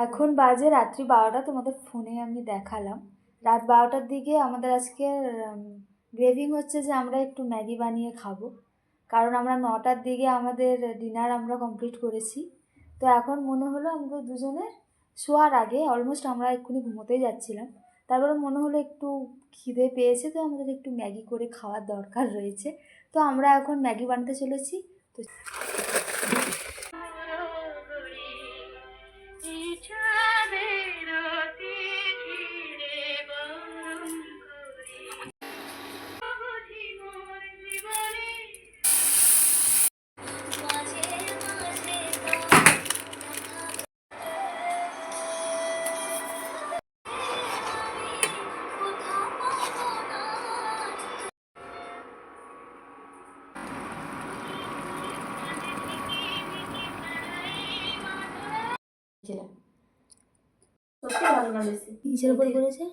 এখন বাজে রাত্রি 12টা। তোমাদের ফোনে আমি দেখালাম রাত 12টার দিকে আমাদের আজকে গ্রেভিং হচ্ছে যে আমরা একটু ম্যাগি বানিয়ে খাবো, কারণ আমরা 9টার দিকে আমাদের ডিনার আমরা কমপ্লিট করেছি। তো এখন মনে হলো আমাদের দুজনের শোয়ার আগে অলমোস্ট আমরা এক্ষুনি ঘুমোতেই যাচ্ছিলাম, তারপরে মনে হলো একটু খিদে পেয়েছে, তো আমাদের একটু ম্যাগি করে খাওয়ার দরকার রয়েছে। তো আমরা এখন ম্যাগি বানাতে চলেছি। তো নিচের উপর করেছে।